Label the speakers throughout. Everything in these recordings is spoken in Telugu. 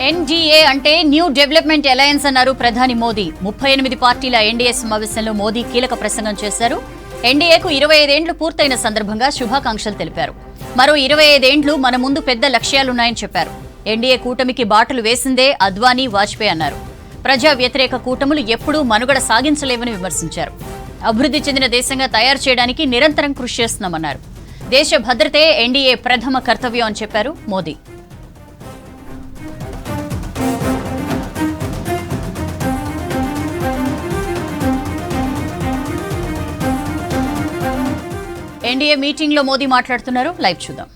Speaker 1: ఎన్డీఏ అంటే న్యూ డెవలప్మెంట్ అలయన్స్ అన్నారు ప్రధాని మోదీ. 38 పార్టీల ఎన్డీఏ సమావేశంలో మోదీ కీలక ప్రసంగం చేశారు. ఎన్డీఏకు 25 ఏండ్లు పూర్తయిన సందర్భంగా శుభాకాంక్షలు తెలిపారు. మరో 25 ఏండ్లు మన ముందు పెద్ద లక్ష్యాలున్నాయని చెప్పారు. ఎన్డీఏ కూటమికి బాటలు వేసిందే అద్వానీ, వాజ్పేయి అన్నారు. ప్రజా వ్యతిరేక కూటములు ఎప్పుడూ మనుగడ సాగించలేవని విమర్శించారు. అభివృద్ధి చెందిన దేశంగా తయారు చేయడానికి నిరంతరం కృషి చేస్తున్నామన్నారు. దేశ భద్రతే ఎన్డీఏ ప్రథమ కర్తవ్యం అని చెప్పారు మోదీ. एनडीए मीटिंग लो मोदी माట్లాడుతున్నారు లైవ్ చూద్దాం.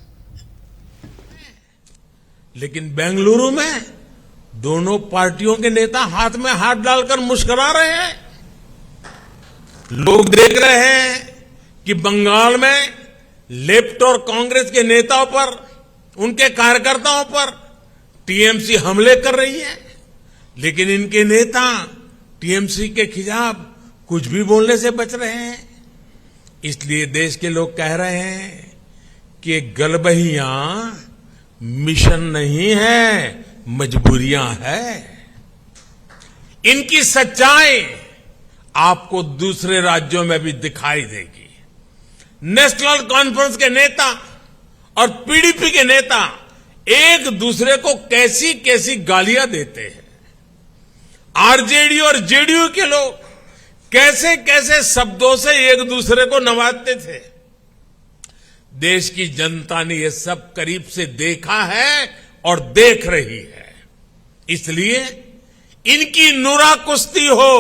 Speaker 2: लेकिन बेंगलुरु में दोनों पार्टियों के नेता हाथ में हाथ डालकर मुस्कुरा रहे हैं. लोग देख रहे हैं कि बंगाल में लेफ्ट और कांग्रेस के नेताओं पर, उनके कार्यकर्ताओं पर टीएमसी हमले कर रही है. लेकिन इनके नेता टीएमसी के खिलाफ कुछ भी बोलने से बच रहे हैं. इसलिए देश के लोग कह रहे हैं कि गलबहियां मिशन नहीं है, मजबूरियां है. इनकी सच्चाई आपको दूसरे राज्यों में भी दिखाई देगी. नेशनल कॉन्फ्रेंस के नेता और पीडीपी के नेता एक दूसरे को कैसी कैसी गालियां देते हैं. आरजेडी और जेडीयू के लोग कैसे कैसे शब्दों से एक दूसरे को नवाजते थे. देश की जनता ने यह सब करीब से देखा है और देख रही है. इसलिए इनकी नुरा कुश्ती हो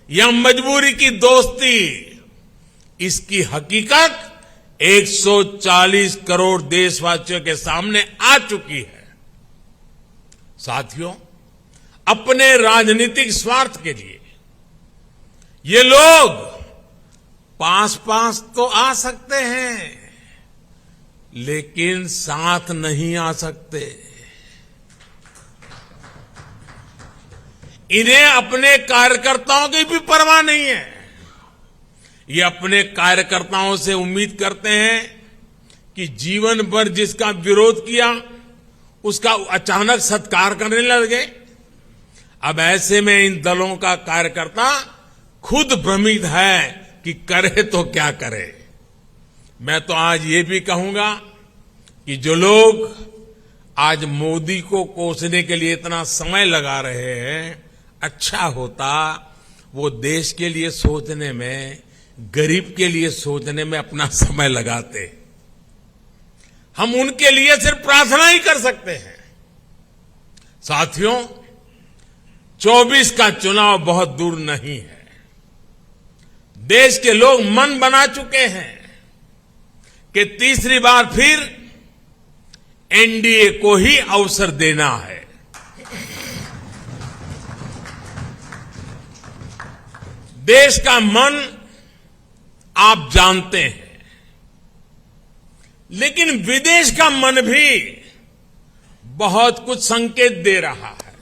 Speaker 2: या मजबूरी की दोस्ती, इसकी हकीकत 140 करोड़ देशवासियों के सामने आ चुकी है. साथियों, अपने राजनीतिक स्वार्थ के लिए ये लोग पास पास तो आ सकते हैं, लेकिन साथ नहीं आ सकते. इन्हें अपने कार्यकर्ताओं की भी परवाह नहीं है. ये अपने कार्यकर्ताओं से उम्मीद करते हैं कि जीवन भर जिसका विरोध किया उसका अचानक सत्कार करने लगे. अब ऐसे में इन दलों का कार्यकर्ता खुद भ्रमित है कि करे तो क्या करे. मैं तो आज ये भी कहूंगा कि जो लोग आज मोदी को कोसने के लिए इतना समय लगा रहे हैं, अच्छा होता वो देश के लिए सोचने में, गरीब के लिए सोचने में अपना समय लगाते. हम उनके लिए सिर्फ प्रार्थना ही कर सकते हैं. साथियों, 24 का चुनाव बहुत दूर नहीं है. देश के लोग मन बना चुके हैं कि तीसरी बार फिर एनडीए को ही अवसर देना है. देश का मन आप जानते हैं, लेकिन विदेश का मन भी बहुत कुछ संकेत दे रहा है.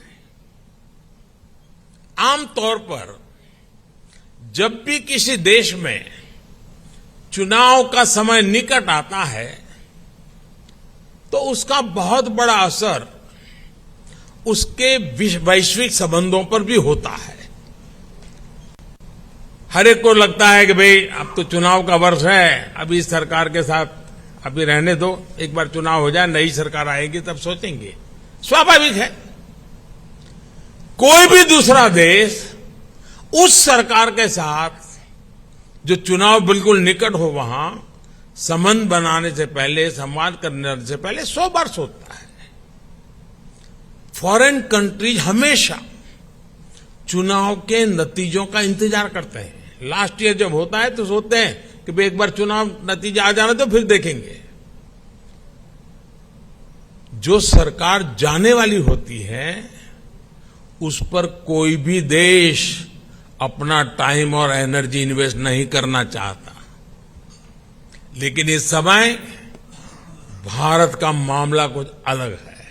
Speaker 2: आमतौर पर जब भी किसी देश में चुनाव का समय निकट आता है तो उसका बहुत बड़ा असर उसके वैश्विक संबंधों पर भी होता है. हर एक को लगता है कि भाई अब तो चुनाव का वर्ष है, अभी इस सरकार के साथ अभी रहने दो, एक बार चुनाव हो जाए, नई सरकार आएगी तब सोचेंगे. स्वाभाविक है. कोई भी दूसरा देश उस सरकार के साथ जो चुनाव बिल्कुल निकट हो वहां संबंध बनाने से पहले, संवाद करने से पहले 100 बार सोचता है. फॉरेन कंट्रीज हमेशा चुनाव के नतीजों का इंतजार करते हैं. लास्ट ईयर जब होता है तो सोचते हैं कि भाई एक बार चुनाव नतीजा आ जाना तो फिर देखेंगे. जो सरकार जाने वाली होती है उस पर कोई भी देश अपना टाइम और एनर्जी इन्वेस्ट नहीं करना चाहता. लेकिन इस समय भारत का मामला कुछ अलग है.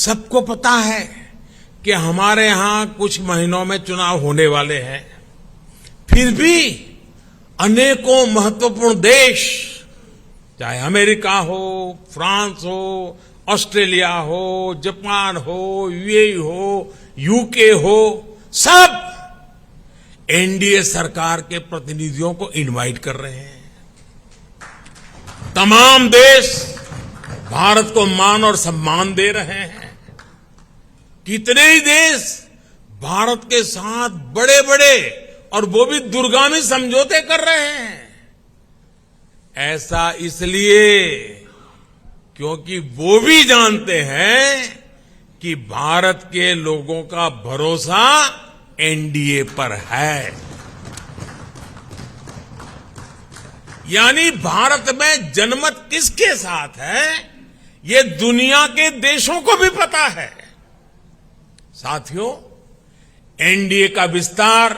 Speaker 2: सबको पता है कि हमारे यहां कुछ महीनों में चुनाव होने वाले हैं. फिर भी अनेकों महत्वपूर्ण देश, चाहे अमेरिका हो, फ्रांस हो, ऑस्ट्रेलिया हो, जापान हो, यूएई हो, यूके हो, सब एनडीए सरकार के प्रतिनिधियों को इनवाइट कर रहे हैं। तमाम देश भारत को मान और सम्मान दे रहे हैं। कितने ही देश भारत के साथ बड़े बड़े और वो भी दूरगामी समझौते कर रहे हैं। ऐसा इसलिए क्योंकि वो भी जानते हैं कि भारत के लोगों का भरोसा एनडीए पर है। यानी भारत में जनमत किसके साथ है, ये दुनिया के देशों को भी पता है। साथियों, एनडीए का विस्तार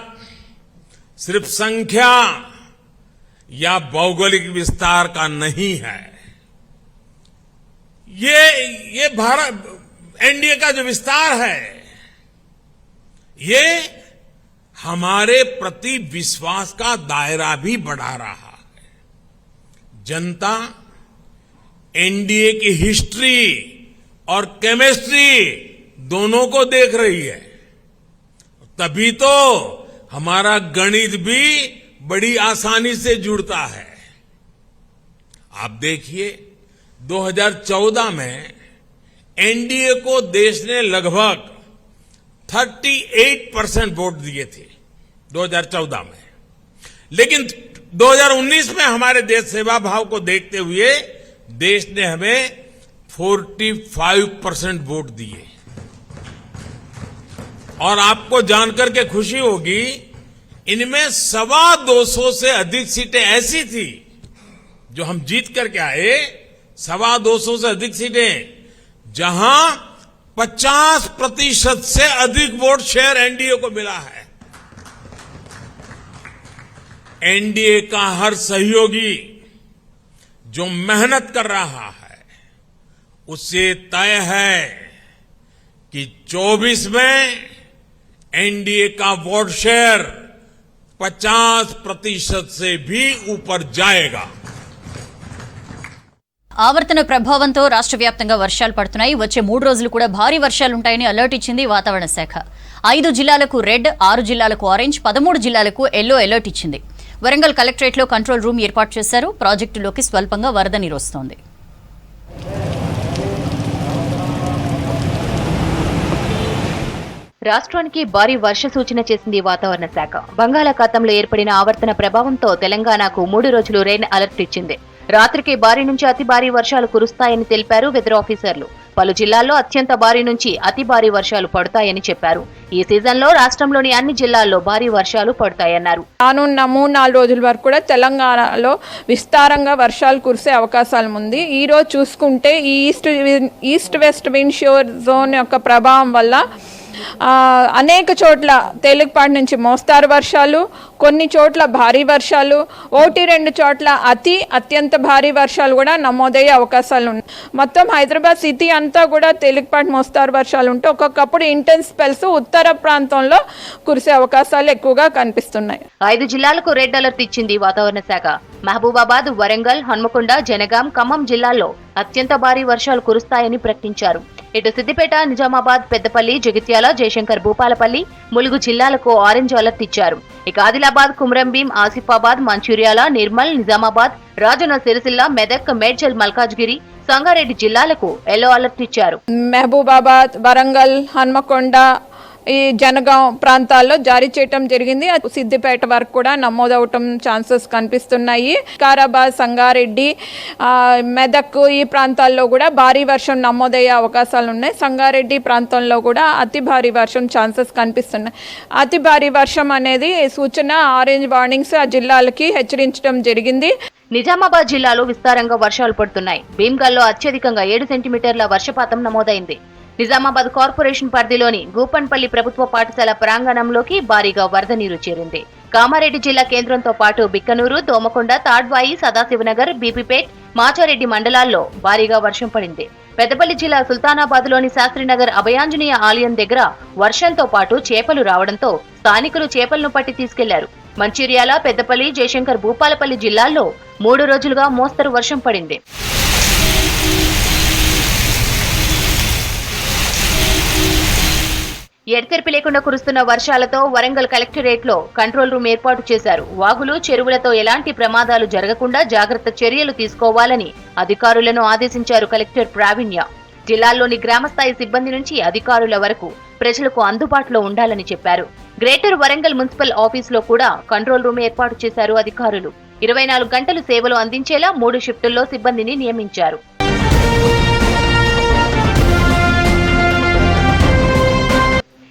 Speaker 2: सिर्फ संख्या या भौगोलिक विस्तार का नहीं है। ये भारत एनडीए का जो विस्तार है, ये हमारे प्रति विश्वास का दायरा भी बढ़ा रहा है। जनता एनडीए की हिस्ट्री और केमिस्ट्री दोनों को देख रही है। तभी तो हमारा गणित भी बड़ी आसानी से जुड़ता है। आप देखिए, 2014 में एनडीए को देश ने लगभग 38% वोट दिए थे 2014 में, लेकिन 2019 में हमारे देश सेवा भाव को देखते हुए देश ने हमें 45% वोट दिए। और आपको जानकर के खुशी होगी, इनमें 225 से अधिक सीटें ऐसी थी जो हम जीत करके आए, 225 से अधिक सीटें जहां 50% से अधिक वोट शेयर एनडीए को मिला है। एनडीए का हर सहयोगी जो मेहनत कर रहा है, उससे तय है कि 24 में एनडीए का वोट शेयर 50% से भी ऊपर जाएगा।
Speaker 1: ఆవర్తన ప్రభావంతో రాష్ట్ర వ్యాప్తంగా వర్షాలు పడుతున్నాయి. వచ్చే 3 రోజులు కూడా భారీ వర్షాలు ఉంటాయని అలర్ట్ ఇచ్చింది వాతావరణ శాఖ. 5 జిల్లాలకు రెడ్, 6 జిల్లాలకు ఆరెంజ్, 13 జిల్లాలకు ఎల్లో అలర్ట్ ఇచ్చింది. వరంగల్ కలెక్టరేట్లో కంట్రోల్ రూమ్ ఏర్పాటు చేశారు. ప్రాజెక్టులోకి స్వల్పంగా వరద నీరు వస్తోంది.
Speaker 3: రాష్ట్రానికి భారీ వర్ష సూచన చేసింది వాతావరణ శాఖ. బంగాళాఖాతంలో ఏర్పడిన ఆవర్తన ప్రభావంతో తెలంగాణకు 3 రోజులు రెయిన్ అలర్ట్ ఇచ్చింది. రాత్రికి భారీ నుంచి అతి భారీ వర్షాలు కురుస్తాయని తెలిపారు వెదర్ ఆఫీసర్లు. పలు జిల్లాల్లో అత్యంత భారీ నుంచి అతి భారీ వర్షాలు పడతాయని చెప్పారు. ఈ సీజన్లో రాష్ట్రంలోని అన్ని జిల్లాల్లో భారీ వర్షాలు పడతాయన్నారు.
Speaker 4: రానున్న 3-4 రోజుల వరకు కూడా తెలంగాణలో విస్తారంగా వర్షాలు కురిసే అవకాశాలు ఉంది. ఈ రోజు చూసుకుంటే ఈ ఈస్ట్ వెస్ట్ విండ్ షోర్ జోన్ యొక్క ప్రభావం వల్ల అనేక చోట్ల తేలికపాటి నుంచి మోస్తారు వర్షాలు, కొన్ని చోట్ల భారీ వర్షాలు, 1-2 చోట్ల అత్యంత భారీ వర్షాలు కూడా నమోదయ్యే అవకాశాలు ఉన్నాయి. మొత్తం హైదరాబాద్ సిటీ అంతా కూడా తేలికపాటి మోస్తారు వర్షాలు ఉంటే ఒక్కొక్కప్పుడు ఇంటెన్స్ స్పెల్స్ ఉత్తర ప్రాంతంలో కురిసే అవకాశాలు ఎక్కువగా కనిపిస్తున్నాయి.
Speaker 3: 5 జిల్లాలకు రెడ్ అలర్ట్ ఇచ్చింది వాతావరణ శాఖ. మహబూబాబాద్, వరంగల్, హన్మకొండ, జనగాం, ఖమ్మం జిల్లాల్లో అత్యంత భారీ వర్షాలు కురుస్తాయని ప్రకటించారు. ఇటు సిద్దిపేట, నిజామాబాద్, పెద్దపల్లి, జగిత్యాల, జయశంకర్ భూపాలపల్లి, ములుగు జిల్లాలకు ఆరెంజ్ అలర్ట్ ఇచ్చారు. ఇక ఆదిలాబాద్, కుమ్రంభీం, ఆసిఫాబాద్, మంచిర్యాల, నిర్మల్, నిజామాబాద్, రాజన్న సిరిసిల్ల, మెదక్, మేడ్చల్, మల్కాజ్గిరి, సంగారెడ్డి జిల్లాలకు ఎల్లో అలర్ట్ ఇచ్చారు.
Speaker 4: మహబూబాబాద్, వరంగల్, హన్మకొండ, ఈ జనగాం ప్రాంతాల్లో జారీ చేయటం జరిగింది. సిద్దిపేట వరకు కూడా నమోదవటం ఛాన్సెస్ కనిపిస్తున్నాయి. కారాబాద్, సంగారెడ్డి, మెదక్ ఈ ప్రాంతాల్లో కూడా భారీ వర్షం నమోదయ్యే అవకాశాలు ఉన్నాయి. సంగారెడ్డి ప్రాంతంలో కూడా అతి భారీ వర్షం ఛాన్సెస్ కనిపిస్తున్నాయి. అతి భారీ వర్షం అనేది సూచన ఆరెంజ్ వార్నింగ్స్ ఆ జిల్లాలకి హెచ్చరించడం జరిగింది.
Speaker 3: నిజామాబాద్ జిల్లాలో విస్తారంగా వర్షాలు పడుతున్నాయి. భీమ్గల్లో అత్యధికంగా 7 సెంటీమీటర్ల వర్షపాతం నమోదైంది. నిజామాబాద్ కార్పొరేషన్ పరిధిలోని గూపన్పల్లి ప్రభుత్వ పాఠశాల ప్రాంగణంలోకి భారీగా వరద నీరు చేరింది. కామారెడ్డి జిల్లా కేంద్రంతో పాటు బిక్కనూరు, దోమకొండ, తాడ్వాయి, సదాశివనగర్, బీపీపేట్, మాచారెడ్డి మండలాల్లో భారీగా వర్షం పడింది. పెద్దపల్లి జిల్లా సుల్తానాబాద్ లోని శాస్త్రీనగర్ అభయాంజనేయ ఆలయం దగ్గర వర్షంతో పాటు చేపలు రావడంతో స్థానికులు చేపలను పట్టి తీసుకెళ్లారు. మంచిర్యాల, పెద్దపల్లి, జయశంకర్ భూపాలపల్లి జిల్లాల్లో 3 రోజులుగా మోస్తరు వర్షం పడింది. ఎడతెరిపి లేకుండా కురుస్తున్న వర్షాలతో వరంగల్ కలెక్టరేట్ లో కంట్రోల్ రూమ్ ఏర్పాటు చేశారు. వాగులు, చెరువులతో ఎలాంటి ప్రమాదాలు జరగకుండా జాగ్రత్త చర్యలు తీసుకోవాలని అధికారులను ఆదేశించారు కలెక్టర్ ప్రావీణ్య. జిల్లాల్లోని గ్రామస్థాయి సిబ్బంది నుంచి అధికారుల వరకు ప్రజలకు అందుబాటులో ఉండాలని చెప్పారు. గ్రేటర్ వరంగల్ మున్సిపల్ ఆఫీసులో కూడా కంట్రోల్ రూమ్ ఏర్పాటు చేశారు అధికారులు. 24 గంటలు సేవలు అందించేలా 3 షిఫ్టుల్లో సిబ్బందిని నియమించారు.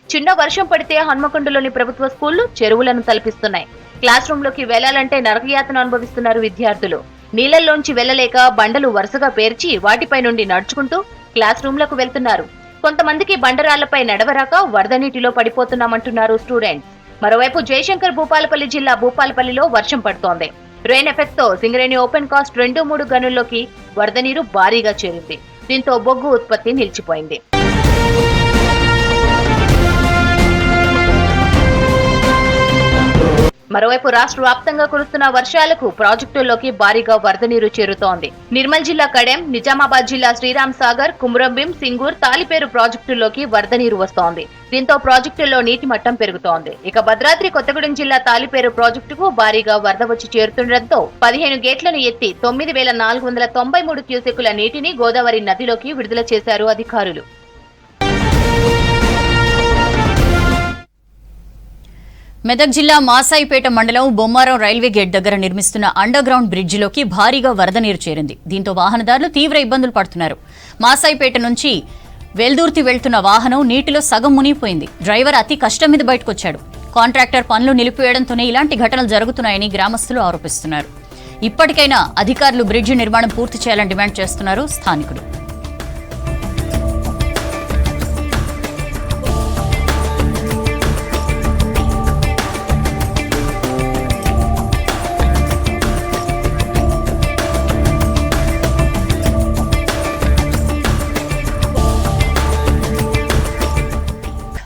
Speaker 3: చిన్న వర్షం పడితే హన్మకొండలోని ప్రభుత్వ స్కూళ్లు చెరువులను తలపిస్తున్నాయి. క్లాస్ రూమ్ లోకి వెళ్లాలంటే నరకయాతన అనుభవిస్తున్నారు విద్యార్థులు. నీళ్లలోంచి వెళ్లలేక బండలు వరుసగా పేర్చి వాటిపై నుండి నడుచుకుంటూ క్లాస్ రూమ్లకు వెళ్తున్నారు. కొంతమందికి బండరాళ్లపై నడవరాక వరద నీటిలో పడిపోతున్నామంటున్నారు స్టూడెంట్స్. మరోవైపు జయశంకర్ భూపాలపల్లి జిల్లా భూపాలపల్లిలో వర్షం పడుతోంది. రెయిన్ ఎఫెక్ట్ తో సింగరేణి ఓపెన్ కాస్ట్ 2-3 గనుల్లోకి వరద నీరు భారీగా చేరింది. దీంతో బొగ్గు ఉత్పత్తి నిలిచిపోయింది. మరోవైపు రాష్ట్ర వ్యాప్తంగా కురుస్తున్న వర్షాలకు ప్రాజెక్టుల్లోకి భారీగా వరద నీరు చేరుతోంది. నిర్మల్ జిల్లా కడెం, నిజామాబాద్ జిల్లా శ్రీరామ్ సాగర్, కుమ్రంభీం, సింగూర్, తాలిపేరు ప్రాజెక్టుల్లోకి వరద నీరు వస్తోంది. దీంతో ప్రాజెక్టుల్లో నీటి మట్టం పెరుగుతోంది. ఇక భద్రాద్రి కొత్తగూడెం జిల్లా తాలిపేరు ప్రాజెక్టుకు భారీగా వరద వచ్చి చేరుతుండటంతో 15 గేట్లను ఎత్తి 9,493 క్యూసెక్కుల నీటిని గోదావరి నదిలోకి విడుదల చేశారు అధికారులు.
Speaker 1: మెదక్ జిల్లా మాసాయిపేట మండలం బొమ్మారం రైల్వే గేట్ దగ్గర నిర్మిస్తున్న అండర్ గ్రౌండ్ బ్రిడ్జిలోకి భారీగా వరద నీరు చేరింది. దీంతో వాహనదారులు తీవ్ర ఇబ్బందులు పడుతున్నారు. మాసాయిపేట నుంచి వెల్దుర్తి వెళ్తున్న వాహనం నీటిలో సగం మునిగిపోయింది. డ్రైవర్ అతి కష్టం మీద బయటకొచ్చాడు. కాంట్రాక్టర్ పనులు నిలిపివేయడంతోనే ఇలాంటి ఘటనలు జరుగుతున్నాయని గ్రామస్తులు ఆరోపిస్తున్నారు. ఇప్పటికైనా అధికారులు బ్రిడ్జి నిర్మాణం పూర్తి చేయాలని డిమాండ్ చేస్తున్నారు స్థానికులు.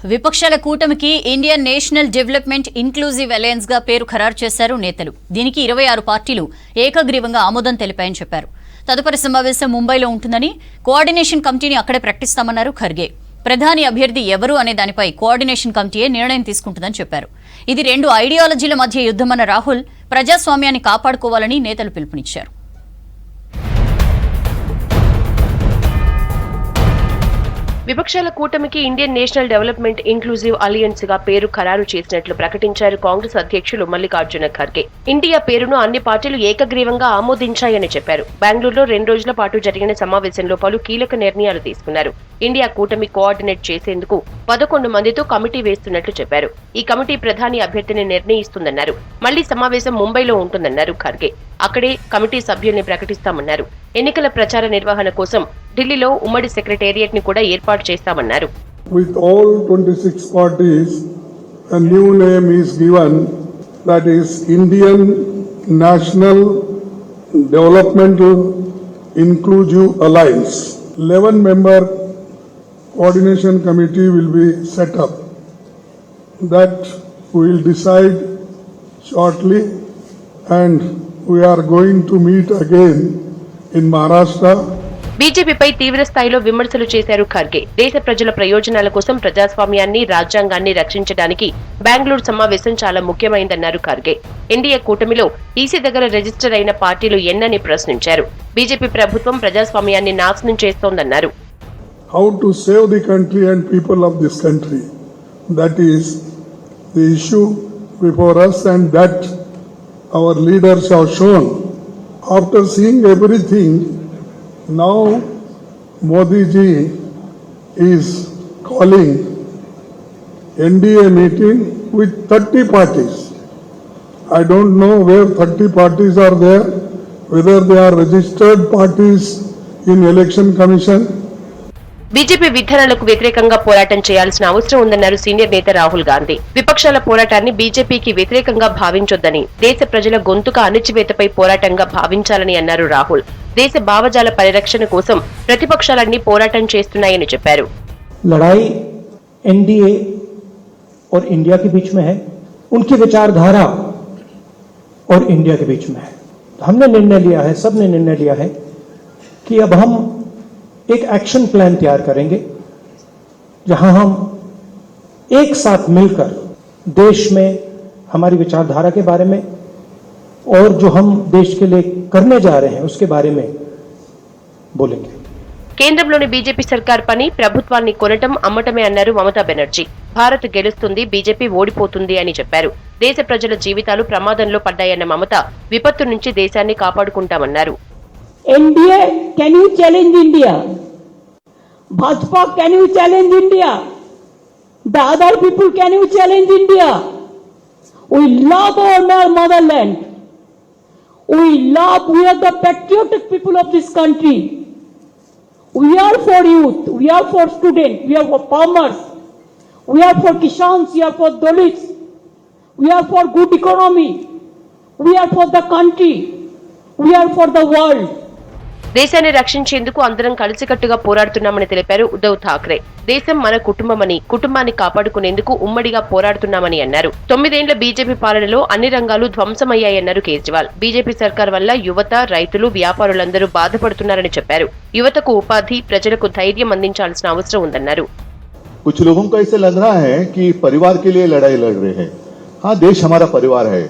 Speaker 1: విపక్షాల కూటమికి Indian national development inclusive alliance గా పేరు ఖరారు చేశారు నేతలు. దీనికి 26 పార్టీలు ఏకగ్రీవంగా ఆమోదం తెలిపాయని చెప్పారు. తదుపరి సమావేశం ముంబైలో ఉంటుందని, కోఆర్డినేషన్ కమిటీని అక్కడే ప్రకటిస్తామన్నారు ఖర్గే. ప్రధాని అభ్యర్థి ఎవరు అనే దానిపై కోఆర్డినేషన్ కమిటీయే నిర్ణయం తీసుకుంటుందని చెప్పారు. ఇది 2 ఐడియాలజీల మధ్య యుద్ధమన్న రాహుల్ ప్రజాస్వామ్యాన్ని కాపాడుకోవాలని నేతలు పిలుపునిచ్చారు.
Speaker 5: విపక్షాల కూటమికి Indian national development inclusive alliance గా పేరు ఖరారు చేసినట్లు ప్రకటించారు కాంగ్రెస్ అధ్యక్షులు మల్లికార్జున ఖర్గే. ఇండియా పేరును అన్ని పార్టీలు ఏకగ్రీవంగా ఆమోదించాయని చెప్పారు. బెంగళూరులో 2 రోజుల పాటు జరిగిన సమావేశంలో పలు కీలక నిర్ణయాలు తీసుకున్నారు. ఇండియా కూటమి కోఆర్డినేట్ చేసేందుకు 11 మందితో కమిటీ వేస్తున్నట్లు చెప్పారు. ఈ కమిటీ ప్రధాని అభ్యర్థిని నిర్ణయిస్తుందన్నారు. మళ్లీ సమావేశం ముంబైలో ఉంటుందన్నారు ఖర్గే. అక్కడే కమిటీ సభ్యుల్ని ప్రకటిస్తామన్నారు. ఎన్నికల ప్రచార నిర్వహణ కోసం ఢిల్లీలో ఉమ్మడి సెక్రటేరియట్ ని కూడా ఏర్పాటు చేస్తామన్నారు.
Speaker 6: With all 26 parties, a new name is given, that is Indian National Developmental Inclusive Alliance. 11-member coordination committee will be set up. That we will decide shortly, and we are going to meet again in Maharashtra.
Speaker 5: బీజేపీపై తీవ్ర స్థాయిలో విమర్శలు చేశారు ఖర్గే. దేశ ప్రజల ప్రయోజనాల కోసం ప్రజాస్వామ్యాన్ని, రాజ్యాంగాన్ని రక్షించడానికి బెంగళూరు సమావేశం చాలా ముఖ్యమైందన్నారు ఖర్గే. ఎన్డీఏ కూటమిలో ఈసీ దగ్గర రిజిస్టర్ అయిన పార్టీలు ఎన్నని ప్రశ్నించారు. బీజేపీ ప్రభుత్వం ప్రజాస్వామ్యాన్ని నాశనం చేస్తోందన్నారు.
Speaker 6: How to save the country and people of this country, that is the issue before us, and that our leaders have shown. After seeing everything, now Modi ji is calling NDA meeting with 30 parties. I don't know where 30 parties are there, whether they are registered parties in election commission.
Speaker 5: BJP విధానాలకు వ్యతిరేకంగా పోరాటం చేయాల్సిన అవసరం ఉందన్నారు సీనియర్ నేత రాహుల్ గాంధీ. విపక్షాల పోరాటాన్ని బీజేపీకి వ్యతిరేకంగా భావించొద్దని, దేశ ప్రజల గొంతుక అణచివేతపై పోరాటంగా భావించాలని అన్నారు రాహుల్. దేశ భావజాల పరిరక్షణ కోసం ప్రతిపక్షాలన్నీ పోరాటం చేస్తున్నాయని చెప్పారు.
Speaker 7: लड़ाई एनडीए और इंडिया के बीच में है, उनकी विचारधारा और इंडिया के बीच में है. हमने निर्णय लिया है, सबने निर्णय लिया है कि अब हम एक एक्शन प्लान तैयार करेंगे जहां हम एक साथ मिलकर देश में हमारी विचारधारा के बारे में और जो हम देश के लिए करने जा रहे हैं उसके बारे में बोलेंगे।
Speaker 5: కేంద్రంలోని బీజేపీ సర్కార్ పని ప్రభుత్వాన్ని కొనటం అమ్మటమే అన్నారు మమతా బెనర్జీ. భారత్ గెలుస్తుంది, బీజేపీ ఓడిపోతుంది అని చెప్పారు. దేశ ప్రజల జీవితాలు ప్రమాదంలో పడ్డాయన్న మమత విపత్తు నుంచి దేశాన్ని కాపాడుకుంటామన్నారు.
Speaker 8: NDA can you challenge India? Bhajpa can you challenge India? The other people can you challenge India? We love our motherland. We are the patriotic people of this country. We are for youth, we are for students, we are for farmers, we are for Kishans, we are for Dalits, we are for good economy, we are for the country, we are for the world.
Speaker 5: దేశాన్ని రక్షించేందుకు అందరం కలిసికట్టుగా పోరాడుతున్నామని తెలిపారు ఉద్ధవ్ ఠాక్రే. దేశం మన కుటుంబమని, కుటుంబాన్ని కాపాడుకునేందుకు ఉమ్మడిగా పోరాడుతున్నామని అన్నారు. 9 ఏళ్ల బీజేపీ పాలనలో అన్ని రంగాలు ధ్వంసమయ్యాయన్నారు కేజ్రీవాల్. బీజేపీ సర్కార్ వల్ల యువత, రైతులు, వ్యాపారులందరూ బాధపడుతున్నారని చెప్పారు. యువతకు ఉపాధి, ప్రజలకు ధైర్యం అందించాల్సిన అవసరం ఉందన్నారు.
Speaker 9: कुछ लोगों को ऐसे लग रहा है कि परिवार के लिए लड़ाई लड़ रहे हैं. हाँ, देश हमारा परिवार है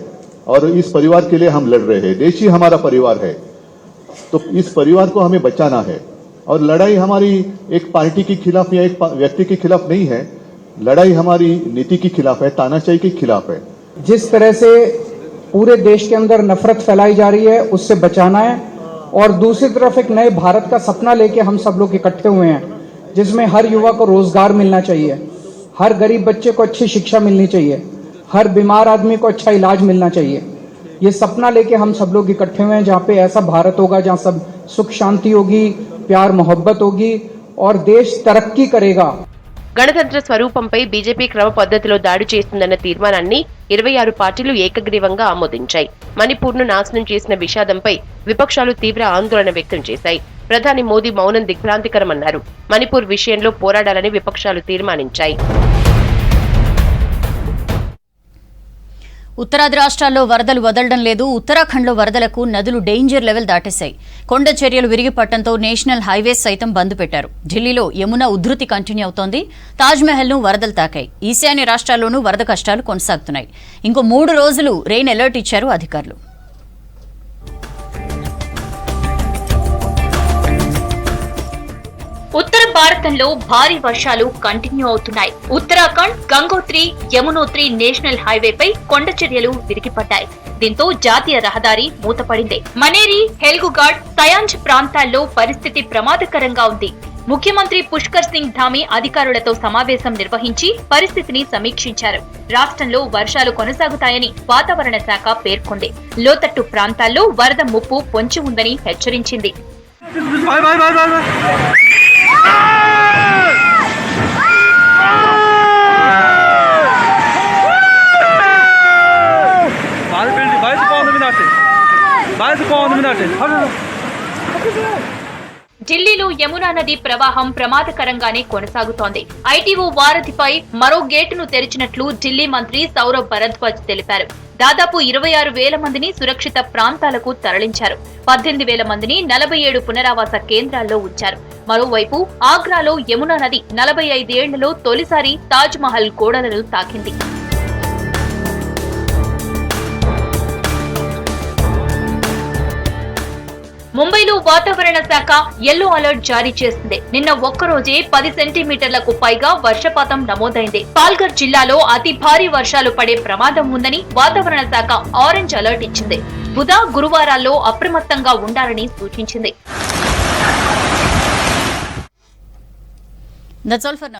Speaker 9: और इस परिवार के लिए हम लड़ रहे हैं. देश ही हमारा परिवार है, तो इस परिवार को हमें बचाना है. और लड़ाई हमारी एक पार्टी के खिलाफ या एक व्यक्ति के खिलाफ नहीं है. लड़ाई हमारी नीति के खिलाफ है, तानाशाही के खिलाफ है.
Speaker 7: जिस तरह से पूरे देश के अंदर नफरत फैलाई जा रही है उससे बचाना है और दूसरी तरफ एक नए भारत का सपना लेके हम सब लोग इकट्ठे हुए हैं जिसमें हर युवा को रोजगार मिलना चाहिए, हर गरीब बच्चे को अच्छी शिक्षा मिलनी चाहिए, हर बीमार आदमी को अच्छा इलाज मिलना चाहिए. ये सपना लेके हम सब लोग इकट्ठे हुए हैं जहाँ पे ऐसा भारत होगा जहाँ सब सुख शांति होगी, प्यार मोहब्बत होगी और देश तरक्की करेगा.
Speaker 5: గణతంత్ర స్వరూపంపై బీజేపీ క్రమ పద్ధతిలో దాడి చేస్తుందన్న తీర్మానాన్ని 26 పార్టీలు ఏకగ్రీవంగా ఆమోదించాయి. మణిపూర్ను నాశనం చేసిన విషాదంపై విపక్షాలు తీవ్ర ఆందోళన వ్యక్తం చేశాయి. ప్రధాని మోదీ మౌనం దిగ్భ్రాంతికరమన్నారు. మణిపూర్ విషయంలో పోరాడాలని విపక్షాలు తీర్మానించాయి.
Speaker 1: ఉత్తరాది రాష్ట్రాల్లో వరదలు వదలడం లేదు. ఉత్తరాఖండ్లో వరదలకు నదులు డేంజర్ లెవెల్ దాటేశాయి. కొండ చర్యలు విరిగిపట్టడంతో నేషనల్ హైవేస్ సైతం బంద్ పెట్టారు. ఢిల్లీలో యమున ఉధృతి కంటిన్యూ అవుతోంది. తాజ్మహల్ను వరదలు తాకాయి. ఈశాన్య రాష్ట్రాల్లోనూ వరద కష్టాలు కొనసాగుతున్నాయి. ఇంకో 3 రోజులు రెయిన్ అలర్ట్ ఇచ్చారు అధికారులు.
Speaker 10: ఉత్తర భారతంలో భారీ వర్షాలు కంటిన్యూ అవుతున్నాయి. ఉత్తరాఖండ్ గంగోత్రి యమునోత్రి నేషనల్ హైవేపై కొండ చర్యలు విరిగిపడ్డాయి. దీంతో జాతీయ రహదారి మూతపడింది. మనేరి, హెల్గుగాడ్, సయాంజ్ ప్రాంతాల్లో పరిస్థితి ప్రమాదకరంగా ఉంది. ముఖ్యమంత్రి పుష్కర్ సింగ్ ధామి అధికారులతో సమావేశం నిర్వహించి పరిస్థితిని సమీక్షించారు. రాష్ట్రంలో వర్షాలు కొనసాగుతాయని వాతావరణ శాఖ పేర్కొంది. లోతట్టు ప్రాంతాల్లో వరద ముప్పు పొంచి ఉందని హెచ్చరించింది. ఢిల్లీలో యమునా నది ప్రవాహం ప్రమాదకరంగానే కొనసాగుతోంది. ఐటీఓ వారధిపై మరో గేటును తెరిచినట్లు ఢిల్లీ మంత్రి సౌరభ్ భరద్వాజ్ తెలిపారు. దాదాపు 26,000 మందిని సురక్షిత ప్రాంతాలకు తరలించారు. 18,000 మందిని 47 పునరావాస కేంద్రాల్లో ఉంచారు. మరోవైపు ఆగ్రాలో యమునా నది 45 ఏళ్లలో తొలిసారి తాజ్ మహల్ గోడలను తాకింది. ముంబైలో వాతావరణ శాఖ యెల్లో అలర్ట్ జారీ చేసింది. నిన్న ఒక్కరోజే 10 సెంటీమీటర్లకు పైగా వర్షపాతం నమోదైంది. పాల్ఘర్ జిల్లాలో అతి భారీ వర్షాలు పడే ప్రమాదం ఉందని వాతావరణ శాఖ ఆరెంజ్ అలర్ట్ ఇచ్చింది. బుధ, గురువారాల్లో అప్రమత్తంగా ఉండాలని సూచించింది.